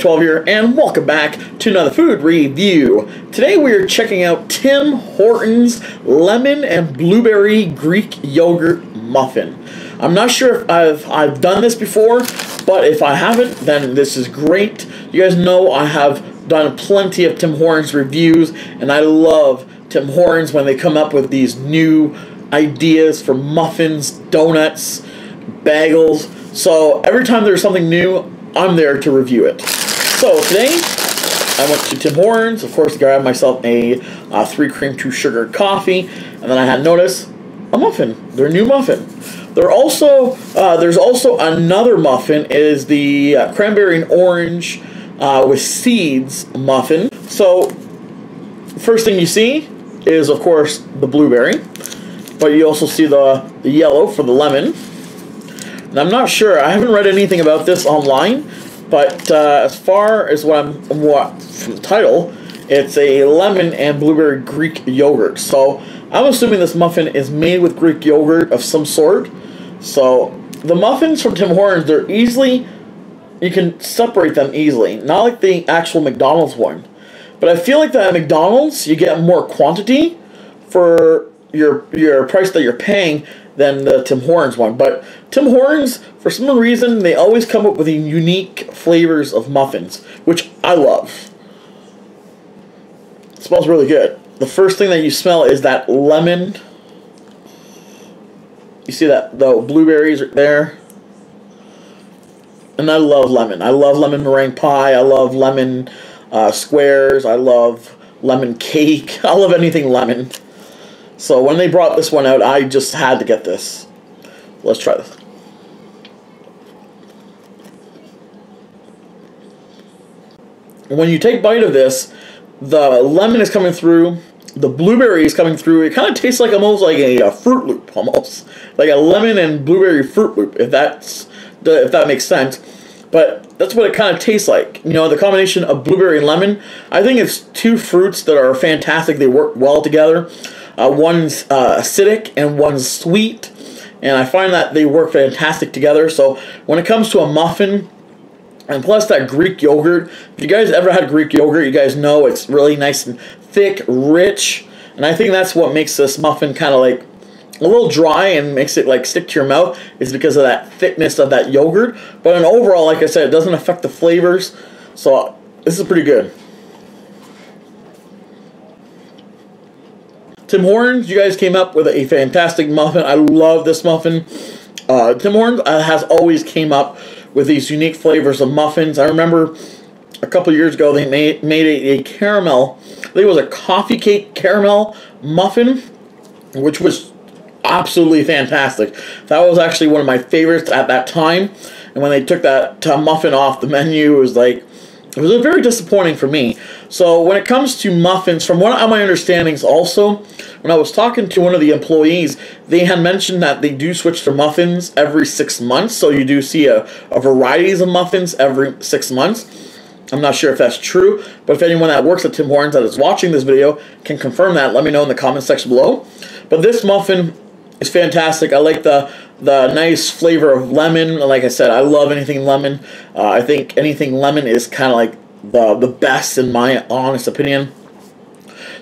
2012 here, and welcome back to another food review. Today we are checking out Tim Hortons Lemon and Blueberry Greek Yogurt Muffin. I'm not sure if I've done this before, but if I haven't, then this is great. You guys know I have done plenty of Tim Hortons reviews, and I love Tim Hortons when they come up with these new ideas for muffins, donuts, bagels. So every time there's something new, I'm there to review it. So today, I went to Tim Hortons, of course, to grab myself a 3 cream 2 sugar coffee, and then I had noticed a muffin, their new muffin. There's also another muffin, is the cranberry and orange with seeds muffin. So first thing you see is, of course, the blueberry, but you also see the yellow for the lemon. And I'm not sure, I haven't read anything about this online, but as far as what from the title, it's a lemon and blueberry Greek yogurt. So I'm assuming this muffin is made with Greek yogurt of some sort. So the muffins from Tim Hortons, they're easily, you can separate them easily, not like the actual McDonald's one. But I feel like that at McDonald's, you get more quantity for your price that you're paying than the Tim Hortons one. But Tim Hortons, for some reason, they always come up with unique flavors of muffins, which I love. It smells really good. The first thing that you smell is that lemon. You see that the blueberries are there. And I love lemon. I love lemon meringue pie. I love lemon squares. I love lemon cake. I love anything lemon. So when they brought this one out, I just had to get this. Let's try this. When you take a bite of this, the lemon is coming through, the blueberry is coming through. It kind of tastes like almost like a Fruit Loop, almost like a lemon and blueberry Fruit Loop, if that makes sense. But that's what it kind of tastes like. You know, the combination of blueberry and lemon. I think it's two fruits that are fantastic. They work well together. One's acidic and one's sweet, and I find that they work fantastic together. So when it comes to a muffin, and plus that Greek yogurt, if you guys ever had Greek yogurt, you guys know it's really nice and thick, rich, and I think that's what makes this muffin kind of like a little dry and makes it like stick to your mouth, is because of that thickness of that yogurt. But in overall, like I said, it doesn't affect the flavors, so this is pretty good. Tim Hortons, you guys came up with a fantastic muffin. I love this muffin. Tim Hortons has always came up with these unique flavors of muffins. I remember a couple years ago they made a caramel, I think it was a coffee cake caramel muffin, which was absolutely fantastic. That was actually one of my favorites at that time. And when they took that muffin off the menu, it was very disappointing for me. So when it comes to muffins, from what my understandings also, when I was talking to one of the employees, they had mentioned that they do switch their muffins every 6 months. So you do see a varieties of muffins every 6 months. I'm not sure if that's true, but if anyone that works at Tim Hortons that is watching this video can confirm that, let me know in the comment section below. But this muffin is fantastic. I like the nice flavor of lemon. Like I said, I love anything lemon. I think anything lemon is kind of like the best in my honest opinion.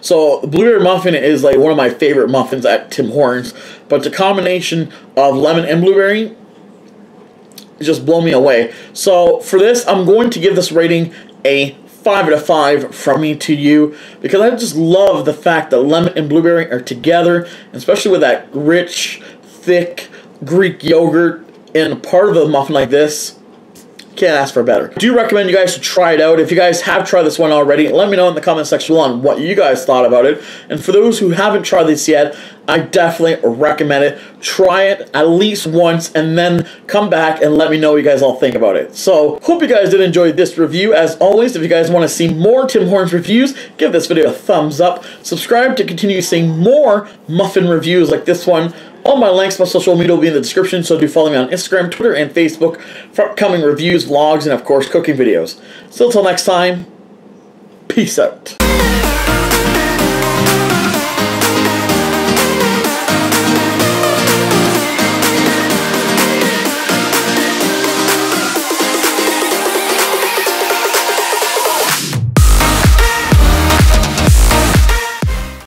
So the blueberry muffin is like one of my favorite muffins at Tim Hortons. But the combination of lemon and blueberry just blow me away. So for this, I'm going to give this rating a 5 out of 5 from me to you, because I just love the fact that lemon and blueberry are together, especially with that rich, thick Greek yogurt in a part of a muffin like this. Can't ask for better. I do recommend you guys to try it out. If you guys have tried this one already, let me know in the comment section below on what you guys thought about it. And for those who haven't tried this yet, I definitely recommend it. Try it at least once and then come back and let me know what you guys all think about it. So, hope you guys did enjoy this review. As always, if you guys want to see more Tim Hortons reviews, give this video a thumbs up. Subscribe to continue seeing more muffin reviews like this one. All my links, my social media will be in the description, so do follow me on Instagram, Twitter, and Facebook for upcoming reviews, vlogs, and of course, cooking videos. So until next time, peace out.